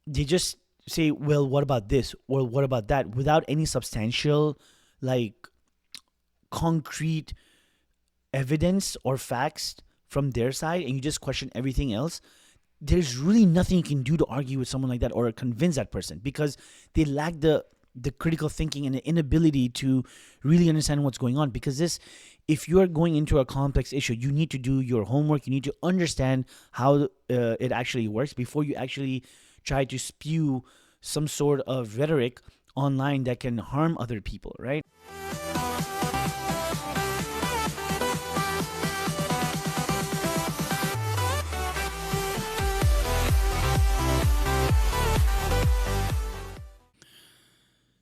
they just say, well, what about this or what about that, without any substantial, like, concrete evidence or facts from their side, and you just question everything else. There's really nothing you can do to argue with someone like that or convince that person, because they lack the critical thinking and the inability to really understand what's going on. Because this, if you're going into a complex issue, you need to do your homework. You need to understand how it actually works before you actually try to spew some sort of rhetoric online that can harm other people, right?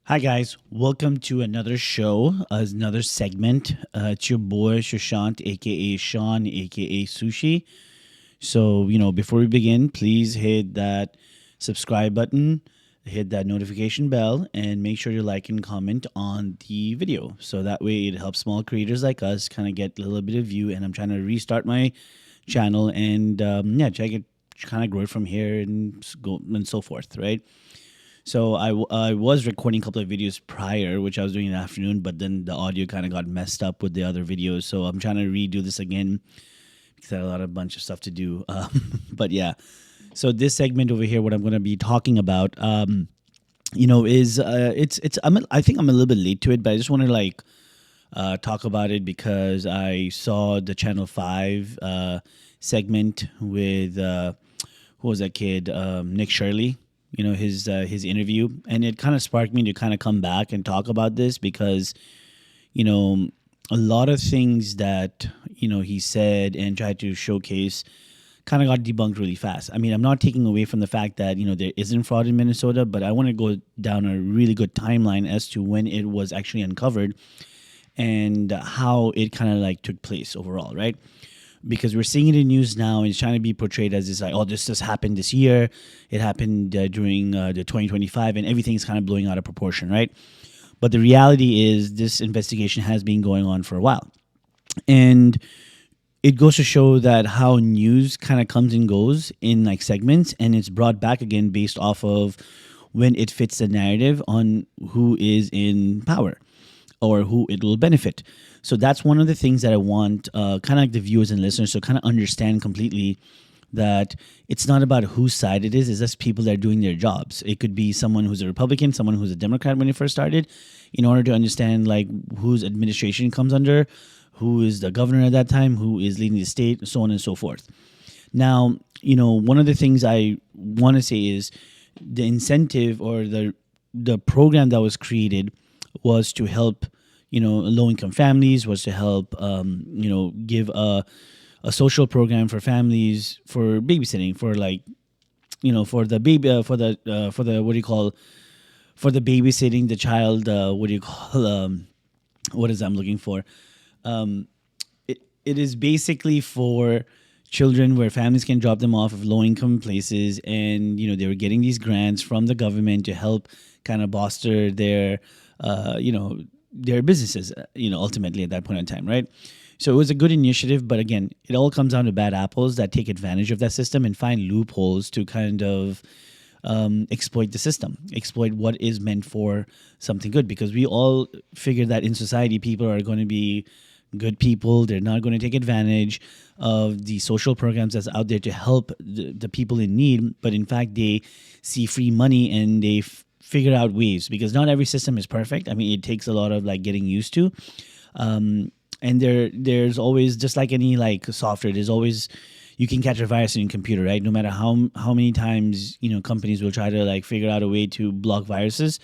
Hi guys, welcome to another show, another segment. It's your boy Shashant, aka Sean, aka Sushi. So, before we begin, please hit that subscribe button, hit that notification bell, and make sure to like and comment on the video. So that way it helps small creators like us kind of get a little bit of view. And I'm trying to restart my channel and try to kind of grow it from here and go and so forth, right? So I was recording a couple of videos prior, which I was doing in the afternoon, but then the audio kind of got messed up with the other videos. So I'm trying to redo this again because I had a bunch of stuff to do. But yeah, so this segment over here, what I'm going to be talking about, is I think I'm a little bit late to it, but I just want to talk about it because I saw the Channel 5 segment with who was that kid, Nick Shirley. His interview, and it kind of sparked me to kind of come back and talk about this because a lot of things that he said and tried to showcase kind of got debunked really fast. I mean, I'm not taking away from the fact that there isn't fraud in Minnesota, but I want to go down a really good timeline as to when it was actually uncovered and how it kind of like took place overall, right? Because we're seeing it in news now, and it's trying to be portrayed as this like, oh, this just happened this year. It happened during the 2025, and everything's kind of blowing out of proportion, right? But the reality is this investigation has been going on for a while. And it goes to show that how news kind of comes and goes in like segments, and it's brought back again based off of when it fits the narrative on who is in power or who it will benefit. So that's one of the things that I want kind of like the viewers and listeners to kind of understand completely, that it's not about whose side it is. It's just people that are doing their jobs. It could be someone who's a Republican, someone who's a Democrat when it first started, in order to understand like whose administration comes under, who is the governor at that time, who is leading the state, so on and so forth. Now, one of the things I want to say is the incentive or the program that was created was to help low-income families, was to help give a social program for families for babysitting, for like for the baby for the what do you call, for the babysitting the child, what do you call, what is I'm looking for, it is basically for children where families can drop them off of low-income places, and they were getting these grants from the government to help kind of bolster their their businesses, ultimately at that point in time, right? So it was a good initiative, but again, it all comes down to bad apples that take advantage of that system and find loopholes to kind of exploit the system, exploit what is meant for something good. Because we all figure that in society, people are going to be good people. They're not going to take advantage of the social programs that's out there to help the people in need. But in fact, they see free money and they figure out ways, because not every system is perfect. I mean, it takes a lot of like getting used to. And there's always, just like any like software, there's always, you can catch a virus in your computer, right? No matter how many times companies will try to like figure out a way to block viruses.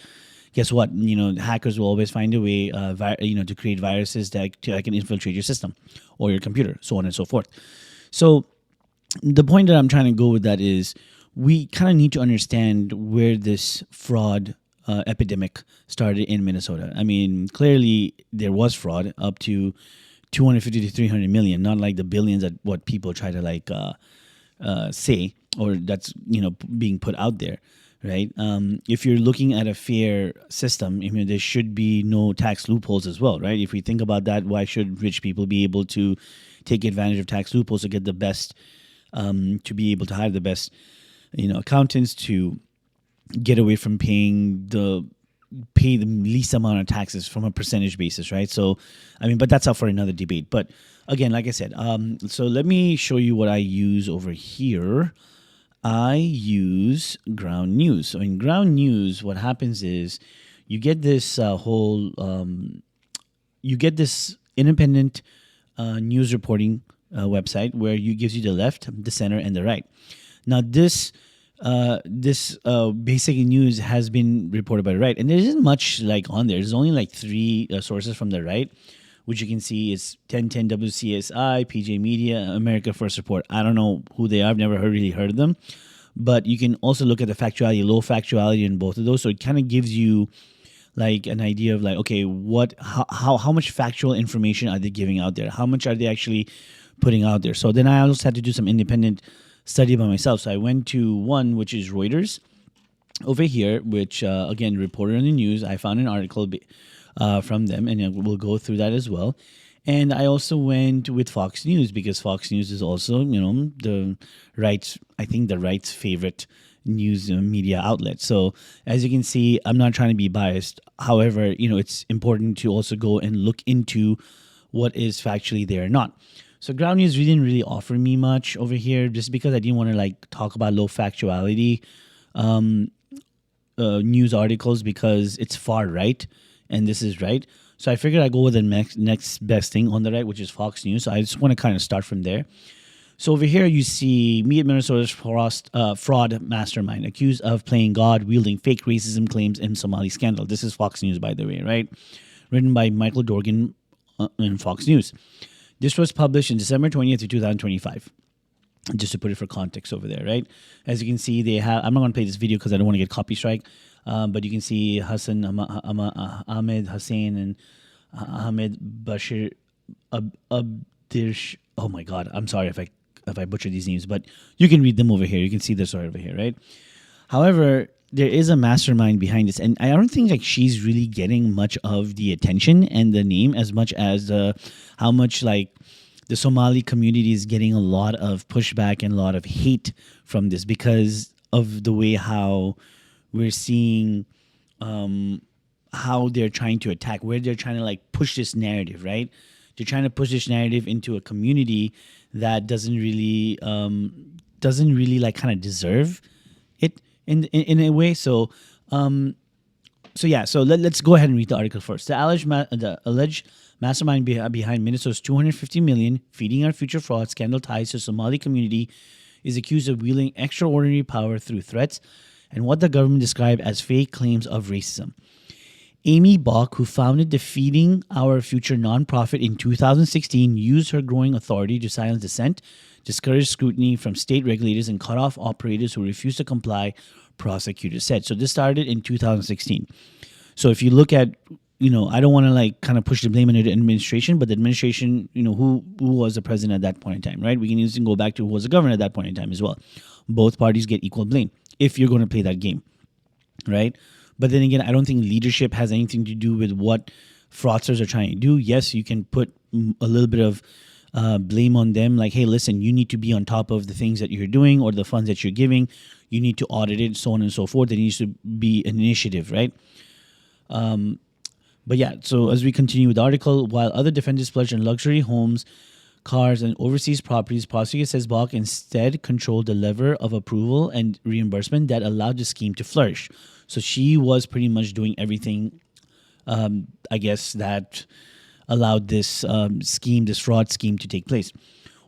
Guess what? Hackers will always find a way, to create viruses that can infiltrate your system or your computer, so on and so forth. So the point that I'm trying to go with that is, we kind of need to understand where this fraud epidemic started in Minnesota. I mean, clearly there was fraud up to 250 to 300 million, not like the billions that what people try to like say, or that's being put out there, right? If you're looking at a fair system, there should be no tax loopholes as well, right? If we think about that, why should rich people be able to take advantage of tax loopholes to get the best, to be able to hire the best accountants, to get away from pay the least amount of taxes from a percentage basis, right? So, I mean, but that's up for another debate. But again, like I said, so let me show you what I use over here. I use ground news. So in ground news, what happens is you get this you get this independent news reporting website where you gives you the left, the center, and the right. Now this basic news has been reported by the right, and there isn't much like on there. There's only like three sources from the right, which you can see is 1010 WCSI, PJ Media, America First Report. I don't know who they are. I've never really heard of them. But you can also look at the factuality, low factuality in both of those. So it kind of gives you like an idea of like, okay, how much factual information are they giving out there? How much are they actually putting out there? So then I also had to do some independent study by myself. So I went to one, which is Reuters over here, which again, reported on the news. I found an article from them, and we'll go through that as well. And I also went with Fox News because Fox News is also, the right's, I think the right's favorite news media outlet. So as you can see, I'm not trying to be biased. However, it's important to also go and look into what is factually there or not. So ground news didn't really offer me much over here just because I didn't want to like talk about low factuality news articles because it's far right and this is right. So I figured I'd go with the next best thing on the right, which is Fox News. So I just want to kind of start from there. So over here you see me at Minnesota's fraud mastermind accused of playing God, wielding fake racism claims in Somali scandal. This is Fox News, by the way, right? Written by Michael Dorgan in Fox News. This was published in December 20th of 2025. Just to put it for context over there, right? As you can see, they have, I'm not going to play this video because I don't want to get copy strike, but you can see Hassan Ahmed Hussein and Ahmed Bashir Abdirsh. Oh my God, I'm sorry if I butcher these names, but you can read them over here. You can see this right over here, right? However, there is a mastermind behind this, and I don't think like she's really getting much of the attention and the name as much as how much like the Somali community is getting a lot of pushback and a lot of hate from this because of the way how we're seeing how they're trying to attack, where they're trying to like push this narrative, right? They're trying to push this narrative into a community that doesn't really like kind of deserve it in a way. So let's go ahead and read the article first. The alleged mastermind behind Minnesota's $250 million feeding our future fraud scandal ties to Somali community is accused of wielding extraordinary power through threats and what the government described as fake claims of racism. Aimee Bock, who founded the Feeding Our Future nonprofit in 2016, used her growing authority to silence dissent, discourage scrutiny from state regulators, and cut off operators who refused to comply, prosecutors said. So this started in 2016. So if you look at, I don't want to like kind of push the blame on the administration, but the administration, who was the president at that point in time, right? We can even go back to who was the governor at that point in time as well. Both parties get equal blame if you're going to play that game, right? But then again, I don't think leadership has anything to do with what fraudsters are trying to do. Yes, you can put a little bit of blame on them, like, hey, listen, you need to be on top of the things that you're doing or the funds that you're giving. You need to audit it, so on and so forth. There needs to be an initiative, right? But yeah, so as we continue with the article, while other defendants pledged on luxury homes, cars, and overseas properties, prosecutor says Bock instead controlled the lever of approval and reimbursement that allowed the scheme to flourish. So she was pretty much doing everything, I guess, that allowed this this fraud scheme to take place.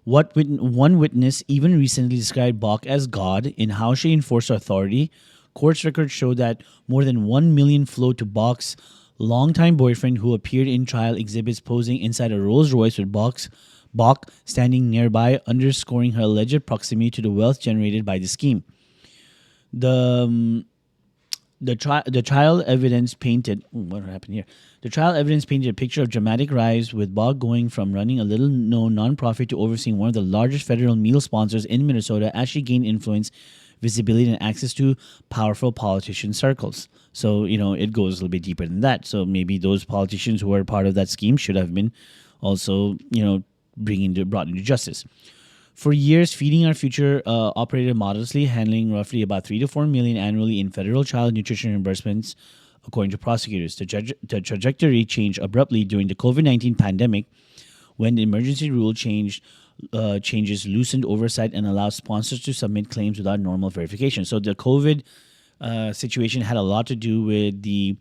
One witness even recently described Bock as God in how she enforced authority. Court's records show that more than $1 million flowed to Bock's longtime boyfriend, who appeared in trial exhibits posing inside a Rolls Royce with Bock standing nearby, underscoring her alleged proximity to the wealth generated by the scheme. The trial evidence painted what happened here. The trial evidence painted a picture of dramatic rise, with Bock going from running a little-known nonprofit to overseeing one of the largest federal meal sponsors in Minnesota as she gained influence, visibility, and access to powerful politician circles. So, it goes a little bit deeper than that. So maybe those politicians who were part of that scheme should have been also, brought into justice. For years, Feeding Our Future operated modestly, handling roughly about 3 to 4 million annually in federal child nutrition reimbursements, according to prosecutors. The trajectory changed abruptly during the COVID-19 pandemic when the emergency rule changes loosened oversight and allowed sponsors to submit claims without normal verification. So the COVID situation had a lot to do with the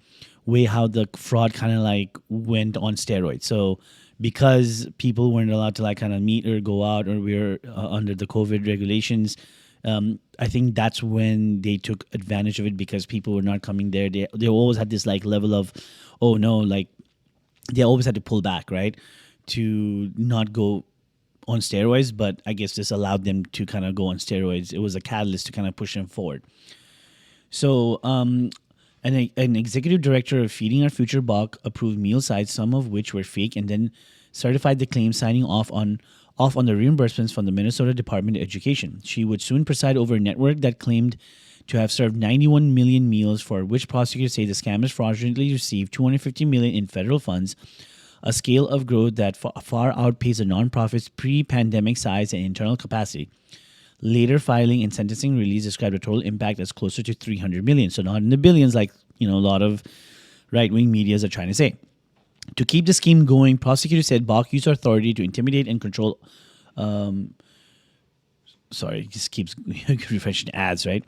way how the fraud kind of like went on steroids. So because people weren't allowed to like kind of meet or go out, or we were under the COVID regulations, I think that's when they took advantage of it, because people were not coming there. They always had this like level of, oh no, like they always had to pull back, right, to not go on steroids. But I guess this allowed them to kind of go on steroids. It was a catalyst to kind of push them forward. So, an executive director of Feeding Our Future, Bock, approved meal sites, some of which were fake, and then certified the claim, signing off on the reimbursements from the Minnesota Department of Education. She would soon preside over a network that claimed to have served 91 million meals, for which prosecutors say the scammers fraudulently received $250 million in federal funds, a scale of growth that far outpaced the nonprofit's pre-pandemic size and internal capacity. Later filing and sentencing release described the total impact as closer to 300 million. So not in the billions like, a lot of right-wing medias are trying to say. To keep the scheme going, prosecutors said Bock used her authority to intimidate and control. Sorry, it just keeps refreshing ads, right?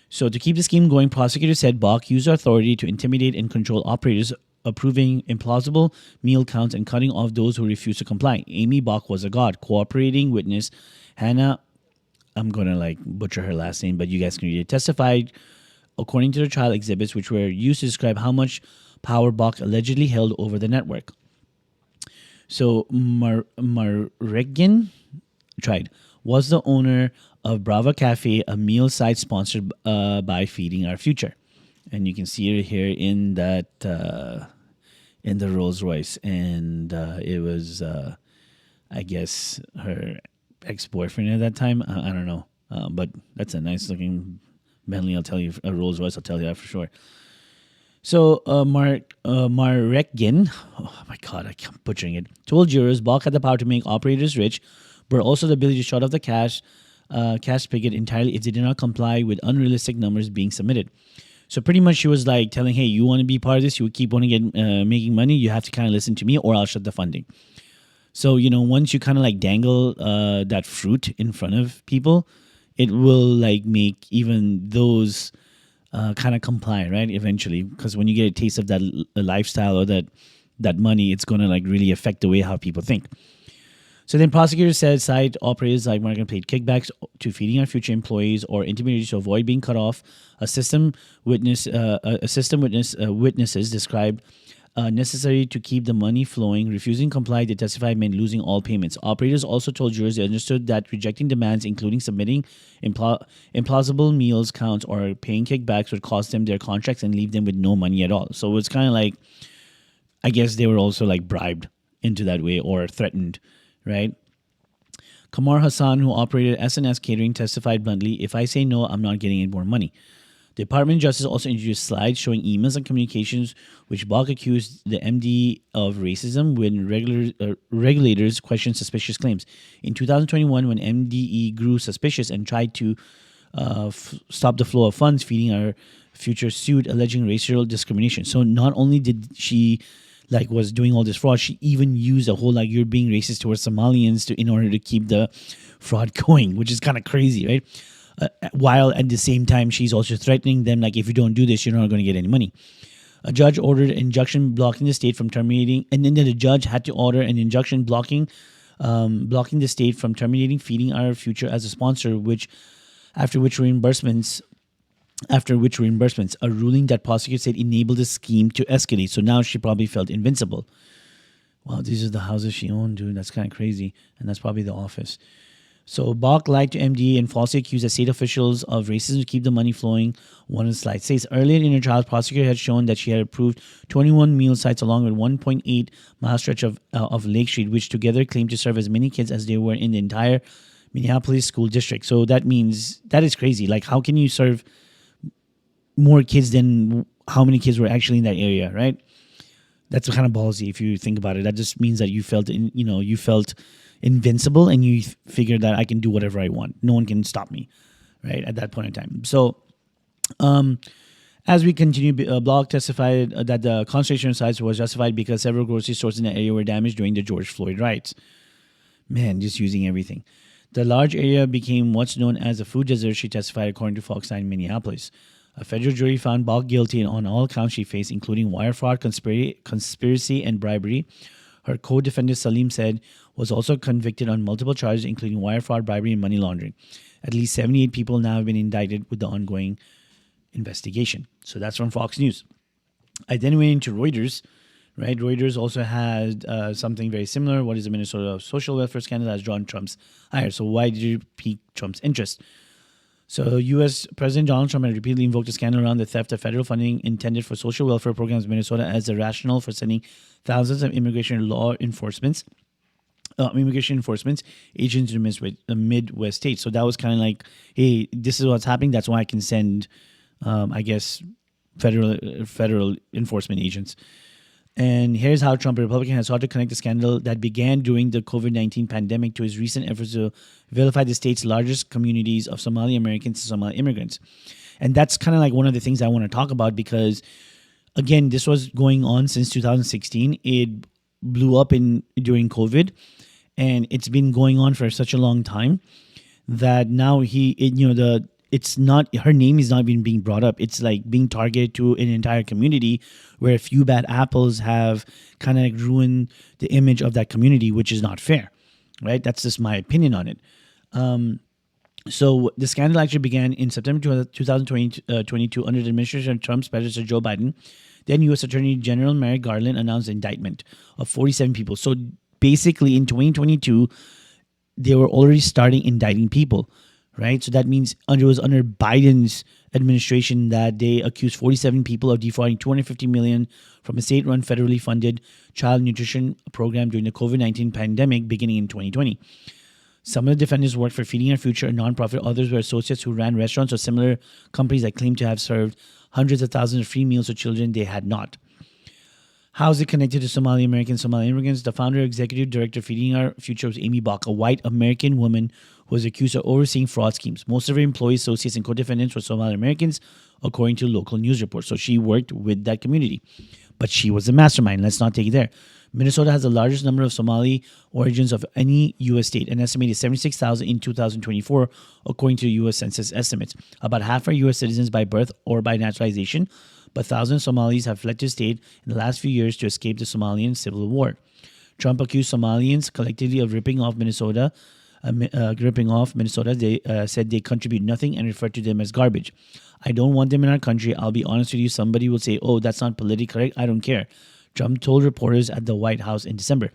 So to keep the scheme going, prosecutors said Bock used her authority to intimidate and control operators, approving implausible meal counts and cutting off those who refused to comply. Aimee Bock was a god. Cooperating witness Hannah, I'm going to like butcher her last name, but you guys can read it, testified according to the trial exhibits, which were used to describe how much power Bock allegedly held over the network. So Marregin was the owner of Brava Cafe, a meal site sponsored by Feeding Our Future. And you can see her here in that in the Rolls Royce. And it was, I guess, her ex-boyfriend at that time. I don't know, but that's a nice looking Bentley. I'll tell you, a Rolls Royce. I'll tell you that for sure. So Marregin, oh my God, I keep butchering it, told jurors Bock had the power to make operators rich, but also the ability to shut off the cash spigot entirely if they did not comply with unrealistic numbers being submitted. So pretty much she was like telling, hey, you want to be part of this, you keep wanting to get making money, you have to kind of listen to me or I'll shut the funding. So, once you kind of like dangle that fruit in front of people, it will like make even those kind of comply, right? Eventually, because when you get a taste of that lifestyle or that money, it's going to like really affect the way how people think. So then prosecutors said site operators like Martin paid kickbacks to Feeding Our Future employees or intermediaries to avoid being cut off. Witnesses described necessary to keep the money flowing. Refusing to comply, they testified, meant losing all payments. Operators also told jurors they understood that rejecting demands, including submitting implausible meals counts or paying kickbacks, would cost them their contracts and leave them with no money at all. So it's kind of like, I guess they were also like bribed into that way or threatened, right? Kamar Hassan, who operated SNS Catering, testified bluntly, if I say no, I'm not getting any more money. The Department of Justice also introduced slides showing emails and communications which Bock accused the MD of racism when regulators questioned suspicious claims. In 2021, when MDE grew suspicious and tried to stop the flow of funds, Feeding Our Future sued alleging racial discrimination. So not only did she was doing all this fraud, she even used a whole you're being racist towards Somalians in order to keep the fraud going, which is kind of crazy, right? While at the same time, she's also threatening them, if you don't do this, you're not going to get any money. A judge ordered an injunction blocking the state from terminating, and then the judge had to order an injunction blocking the state from terminating Feeding Our Future as a sponsor, after which reimbursements, a ruling that prosecutors said enabled the scheme to escalate. So now she probably felt invincible. Wow, these are the houses she owned, dude. That's kind of crazy. And that's probably the office. So Bock lied to MD and falsely accused the state officials of racism to keep the money flowing. One of the slides says, earlier in her trial, prosecutor had shown that she had approved 21 meal sites along with 1.8 mile stretch of Lake Street, which together claimed to serve as many kids as there were in the entire Minneapolis school district. So that means, that is crazy. How can you serve more kids than how many kids were actually in that area, right? That's kind of ballsy if you think about it. That just means that you felt invincible, and you figure that I can do whatever I want. No one can stop me, right? At that point in time. So, as we continue, Block testified that the concentration size was justified because several grocery stores in the area were damaged during the George Floyd riots. Man, just using everything. The large area became what's known as a food desert, she testified, according to Fox 9 Minneapolis. A federal jury found Bock guilty on all counts she faced, including wire fraud, conspiracy, and bribery. Her co-defendant, Salim, said, was also convicted on multiple charges, including wire fraud, bribery, and money laundering. At least 78 people now have been indicted with the ongoing investigation. So that's from Fox News. I then went into Reuters. Right, Reuters also had something very similar. What is the Minnesota social welfare scandal that has drawn Trump's ire? So why did it pique Trump's interest? So U.S. President Donald Trump had repeatedly invoked a scandal around the theft of federal funding intended for social welfare programs in Minnesota as a rationale for sending thousands of immigration enforcement agents to the Midwest states. So that was kind of like, hey, this is what's happening. That's why I can send, federal enforcement agents. And here's how Trump, a Republican, has sought to connect the scandal that began during the COVID-19 pandemic to his recent efforts to vilify the state's largest communities of Somali Americans and Somali immigrants. And that's kind of like one of the things I want to talk about because, again, this was going on since 2016. It blew up during COVID, and it's been going on for such a long time that now it's not, her name is not even being brought up. It's like being targeted to an entire community where a few bad apples have kind of like ruined the image of that community, which is not fair, right? That's just my opinion on it. So the scandal actually began in September 2022 under the administration of Trump's predecessor, Joe Biden. Then U.S. Attorney General Merrick Garland announced the indictment of 47 people. So basically in 2022, they were already starting indicting people. Right, so that means it was under Biden's administration that they accused 47 people of defrauding $250 million from a state-run, federally funded child nutrition program during the COVID-19 pandemic beginning in 2020. Some of the defendants worked for Feeding Our Future, a nonprofit. Others were associates who ran restaurants or similar companies that claimed to have served hundreds of thousands of free meals to children they had not. How is it connected to Somali Americans, Somali immigrants? The founder and executive director of Feeding Our Future was Aimee Bock, a white American woman who was accused of overseeing fraud schemes. Most of her employees, associates, and co-defendants were Somali Americans, according to local news reports. So she worked with that community. But she was the mastermind. Let's not take it there. Minnesota has the largest number of Somali origins of any U.S. state, an estimated 76,000 in 2024, according to U.S. Census estimates. About half are U.S. citizens by birth or by naturalization, but thousands of Somalis have fled the state in the last few years to escape the Somalian civil war. Trump accused Somalians collectively of ripping off Minnesota. They said they contribute nothing and referred to them as garbage. I don't want them in our country. I'll be honest with you. Somebody will say, oh, that's not politically correct. I don't care. Trump told reporters at the White House in December.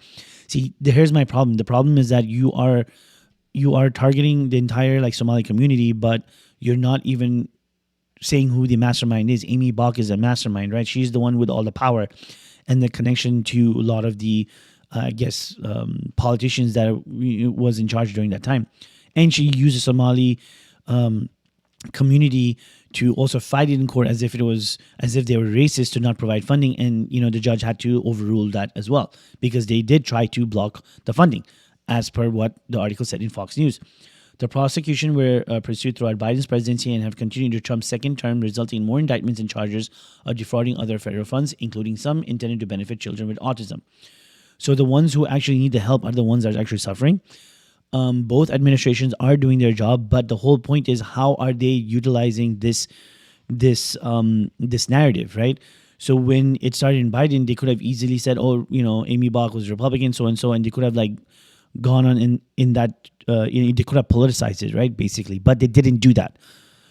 See, here's my problem. The problem is that you are targeting the entire Somali community, but you're not even saying who the mastermind is. Aimee Bock is a mastermind, right? She's the one with all the power and the connection to a lot of the, politicians that was in charge during that time. And she used the Somali community to also fight it in court as if they were racist to not provide funding. And, the judge had to overrule that as well because they did try to block the funding as per what the article said in Fox News. The prosecution were pursued throughout Biden's presidency and have continued to Trump's second term, resulting in more indictments and charges of defrauding other federal funds, including some intended to benefit children with autism. So the ones who actually need the help are the ones that are actually suffering. Both administrations are doing their job, but the whole point is how are they utilizing this narrative, right? So when it started in Biden, they could have easily said, oh, Aimee Bock was Republican, so and so, and they could have gone on in that. They could have politicized it, right, basically, but they didn't do that.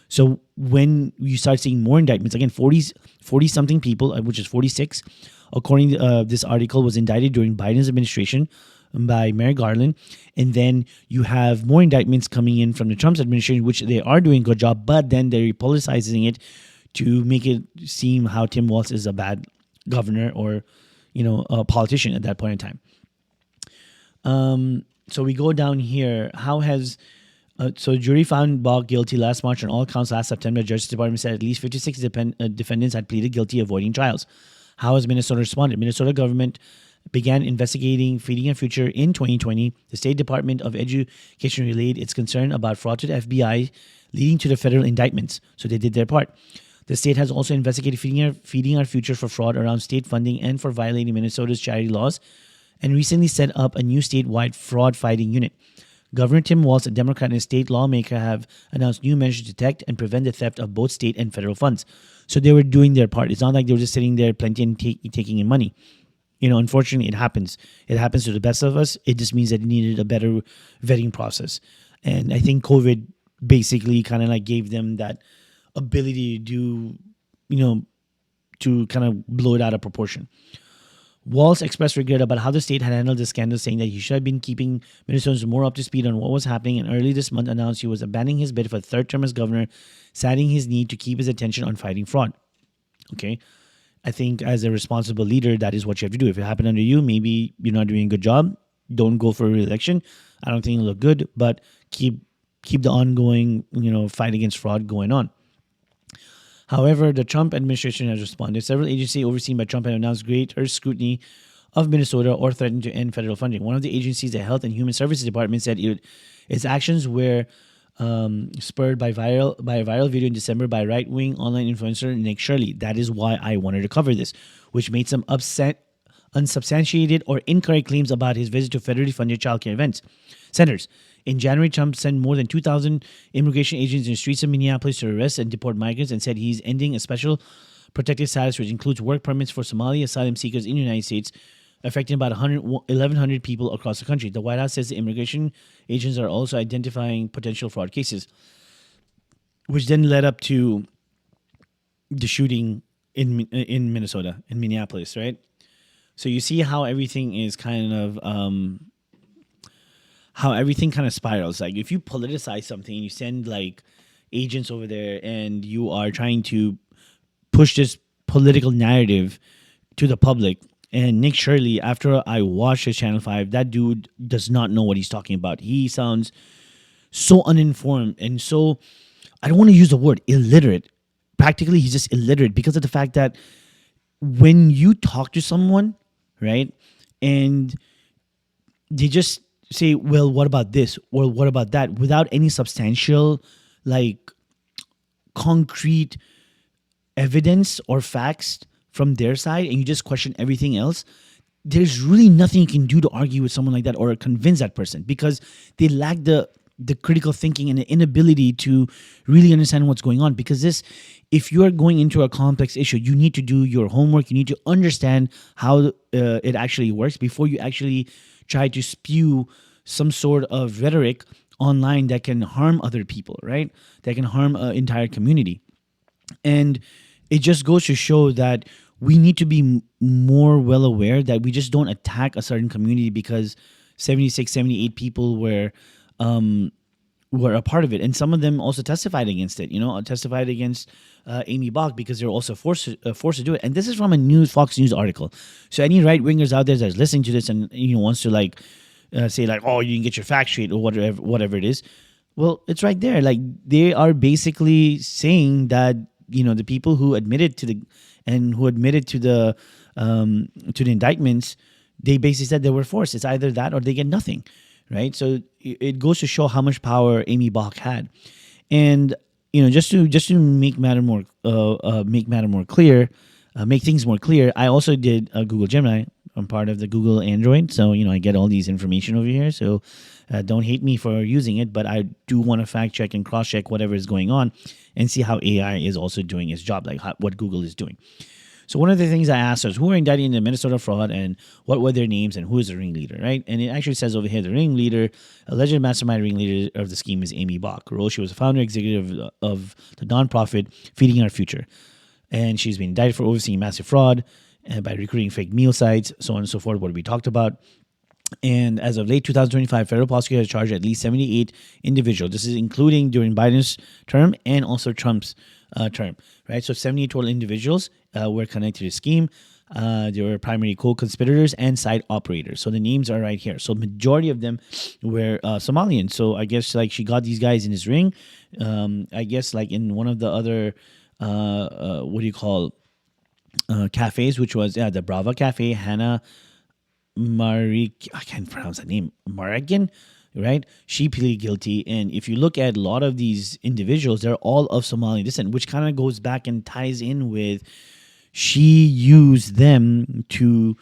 So when you start seeing more indictments, again, 40-something people, which is 46, according to this article, was indicted during Biden's administration by Merrick Garland. And then you have more indictments coming in from the Trump's administration, which they are doing a good job, but then they're politicizing it to make it seem how Tim Walz is a bad governor or, a politician at that point in time. So we go down here. So jury found Bock guilty last March on all counts last September. The Justice Department said at least 56 defendants had pleaded guilty, avoiding trials. How has Minnesota responded? Minnesota government began investigating Feeding Our Future in 2020. The State Department of Education relayed its concern about fraud to the FBI, leading to the federal indictments. So they did their part. The state has also investigated Feeding Our Future for fraud around state funding and for violating Minnesota's charity laws, and recently set up a new statewide fraud fighting unit. Governor Tim Walz, a Democrat and a state lawmaker, have announced new measures to detect and prevent the theft of both state and federal funds. So they were doing their part. It's not like they were just sitting there plenty and taking in money. Unfortunately, it happens. It happens to the best of us. It just means that it needed a better vetting process. And I think COVID basically kind of like gave them that ability to do, to kind of blow it out of proportion. Walz expressed regret about how the state had handled the scandal, saying that he should have been keeping Minnesotans more up to speed on what was happening, and early this month announced he was abandoning his bid for a third term as governor, citing his need to keep his attention on fighting fraud. Okay. I think as a responsible leader, that is what you have to do. If it happened under you, maybe you're not doing a good job. Don't go for a re-election. I don't think it'll look good, but keep the ongoing, fight against fraud going on. However, the Trump administration has responded. Several agencies overseen by Trump have announced greater scrutiny of Minnesota or threatened to end federal funding. One of the agencies, the Health and Human Services Department, said its actions were spurred by a viral video in December by right-wing online influencer Nick Shirley. That is why I wanted to cover this, which made some unsubstantiated or incorrect claims about his visit to federally funded childcare centers. In January, Trump sent more than 2,000 immigration agents in the streets of Minneapolis to arrest and deport migrants, and said he's ending a special protected status, which includes work permits for Somali asylum seekers in the United States, affecting about 1,100 people across the country. The White House says the immigration agents are also identifying potential fraud cases, which then led up to the shooting in Minnesota, in Minneapolis, right? So you see how everything is kind of spirals. Like if you politicize something and you send like agents over there and you are trying to push this political narrative to the public. And Nick Shirley, after I watched his Channel 5, that dude does not know what he's talking about. He sounds so uninformed and so, I don't want to use the word illiterate. Practically, he's just illiterate because of the fact that when you talk to someone, right, and they just say, well, what about this? Or what about that? Without any substantial, like, concrete evidence or facts from their side, and you just question everything else, there's really nothing you can do to argue with someone like that or convince that person, because they lack the critical thinking and the inability to really understand what's going on. Because if you are going into a complex issue, you need to do your homework. You need to understand how it actually works before you actually try to spew some sort of rhetoric online that can harm other people, right? That can harm an entire community. And it just goes to show that we need to be more well aware that we just don't attack a certain community because 76, 78 people were a part of it. And some of them also testified against it, testified against Aimee Bock because they're also forced to do it. And this is from a Fox News article. So any right-wingers out there that's listening to this and wants to say oh, you didn't get your facts straight or whatever it is, well, it's right there. Like, they are basically saying that the people who admitted to the indictments, they basically said they were forced. It's either that or they get nothing, right? So it goes to show how much power Aimee Bock had. And just to make matter more clear, make things more clear, I also did Google Gemini. I'm part of the Google Android, so I get all these information over here. So don't hate me for using it, but I do want to fact check and cross check whatever is going on and see how AI is also doing its job, like what Google is doing. So one of the things I asked was who are indicted in the Minnesota fraud and what were their names and who is the ringleader, right? And it actually says over here the ringleader, alleged mastermind ringleader of the scheme is Aimee Bock. She was the founder executive of the nonprofit Feeding Our Future, and she's been indicted for overseeing massive fraud by recruiting fake meal sites, so on and so forth, what we talked about. And as of late 2025, federal prosecutors charged at least 78 individuals. This is including during Biden's term and also Trump's term, right? So 78 total individuals were connected to the scheme. They were primary co-conspirators and site operators. So the names are right here. So majority of them were Somalian. So I guess she got these guys in this ring. I guess in one of the other, cafes, which was the Brava Cafe, Hannah I can't pronounce that name, Maragan, right? She pleaded guilty. And if you look at a lot of these individuals, they're all of Somali descent, which kind of goes back and ties in with she used them to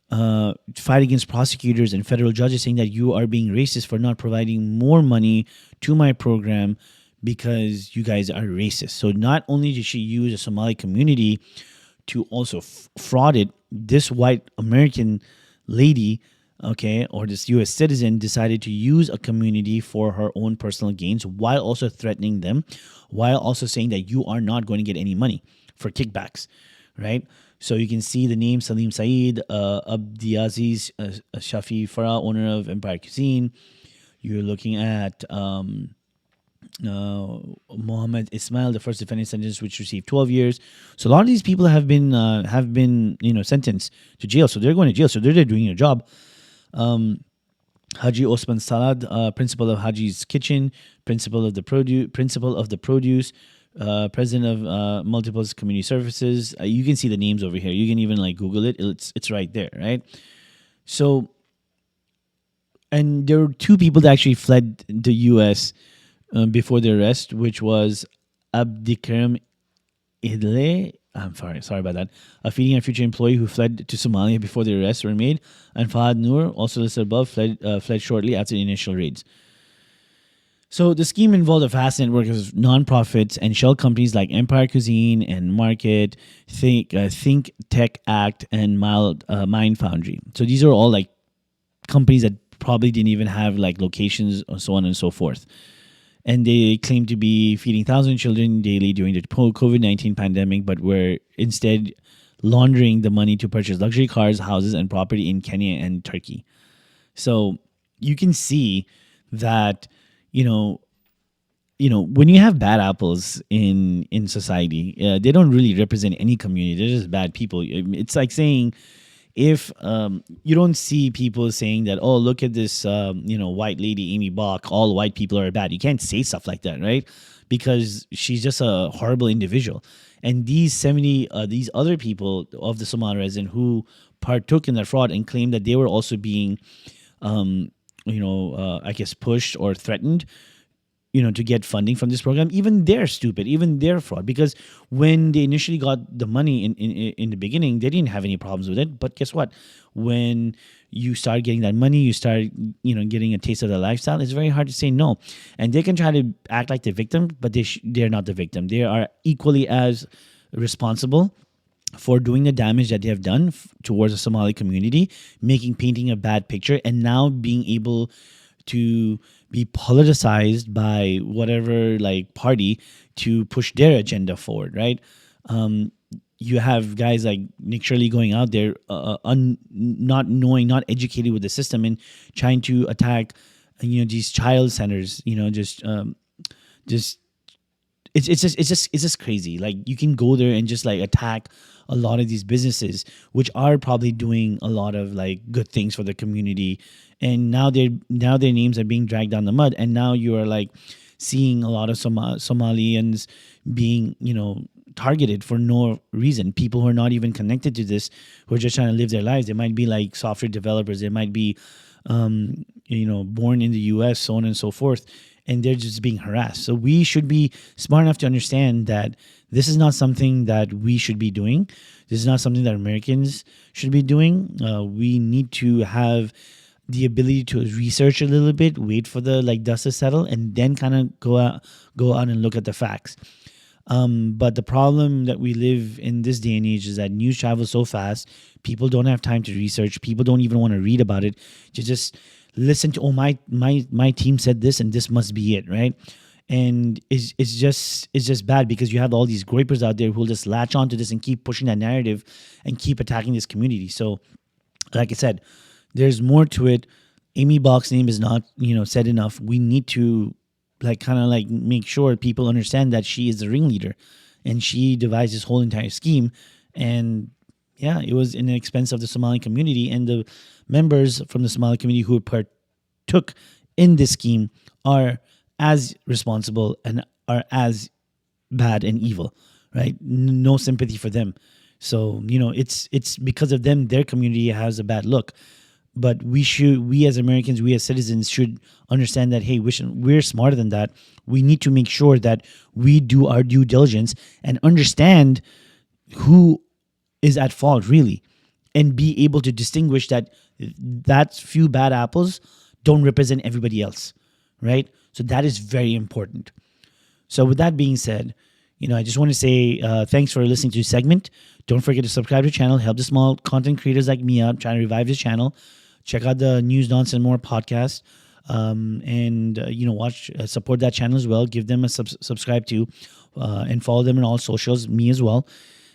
fight against prosecutors and federal judges saying that you are being racist for not providing more money to my program because you guys are racist. So not only did she use a Somali community to also frauded this white American lady, okay, or this U.S. citizen decided to use a community for her own personal gains while also threatening them, while also saying that you are not going to get any money for kickbacks, right? So you can see the name Salim Saeed, Abdiaziz Shafi Farah, owner of Empire Cuisine. You're looking at Mohammed Ismail, the first defendant sentence, which received 12 years. So a lot of these people have been sentenced to jail. So they're going to jail. So they're doing their job. Haji Osman Salad, principal of Haji's Kitchen, principal of the produce, president of multiple community services. You can see the names over here. You can even like Google it. It's right there, right? So, and there were two people that actually fled the U.S. Before the arrest, which was Abdikarim Idle. I'm sorry about that. A Feeding Our Future employee who fled to Somalia before the arrests were made, and Fahad Noor, also listed above, fled shortly after the initial raids. So the scheme involved a vast network of nonprofits and shell companies like Empire Cuisine and Market, Think Tech Act, and Mind Foundry. So these are all like companies that probably didn't even have like locations or so on and so forth. And they claim to be feeding thousands of children daily during the COVID-19 pandemic, but were instead laundering the money to purchase luxury cars, houses, and property in Kenya and Turkey. So you can see that, when you have bad apples in society, they don't really represent any community. They're just bad people. It's like saying, if you don't see people saying that, oh, look at this, white lady, Aimee Bock, all white people are bad. You can't say stuff like that, right? Because she's just a horrible individual. And these other people of the Somali resident who partook in that fraud and claimed that they were also being, I guess, pushed or threatened, to get funding from this program, even they're stupid, even they're fraud. Because when they initially got the money in the beginning, they didn't have any problems with it. But guess what? When you start getting that money, you start, getting a taste of the lifestyle, it's very hard to say no. And they can try to act like the victim, but they're not the victim. They are equally as responsible for doing the damage that they have done towards the Somali community, painting a bad picture, and now being able to be politicized by whatever like party to push their agenda forward, right? You have guys like Nick Shirley going out there, not knowing, not educated with the system, and trying to attack, these child centers. It's just crazy. Like, you can go there and just like attack a lot of these businesses, which are probably doing a lot of like good things for the community, and now their names are being dragged down the mud, and now you are like seeing a lot of Somalians being targeted for no reason. People who are not even connected to this, who are just trying to live their lives. They might be like software developers. They might be born in the U.S., so on and so forth, and they're just being harassed. So we should be smart enough to understand that this is not something that we should be doing. This is not something that Americans should be doing. We need to have the ability to research a little bit, wait for the like dust to settle, and then kind of go out and look at the facts. But the problem that we live in this day and age is that news travels so fast. People don't have time to research. People don't even want to read about it. To just listen to, oh, my team said this and this must be it, right? And it's just bad, because you have all these grapers out there who will just latch onto this and keep pushing that narrative and keep attacking this community. So, like I said, there's more to it. Aimee Bock's name is not, said enough. We need to make sure people understand that she is the ringleader, and she devised this whole entire scheme. And yeah, it was in the expense of the Somali community, and the members from the Somali community who partook in this scheme are as responsible and are as bad and evil, right? No sympathy for them. So it's because of them their community has a bad look. But we as Americans, we as citizens should understand that, hey, we're smarter than that. We need to make sure that we do our due diligence and understand who is at fault really, and be able to distinguish that few bad apples don't represent everybody else, right? So that is very important. So with that being said, I just want to say thanks for listening to this segment. Don't forget to subscribe to the channel. Help the small content creators like me out, trying to revive this channel. Check out the News Nonsense More podcast, and watch support that channel as well. Give them a subscribe to, and follow them on all socials. Me as well.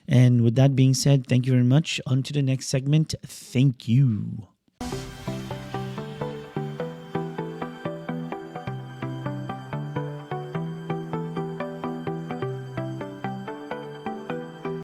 And with that being said, thank you very much. On to the next segment. Thank you.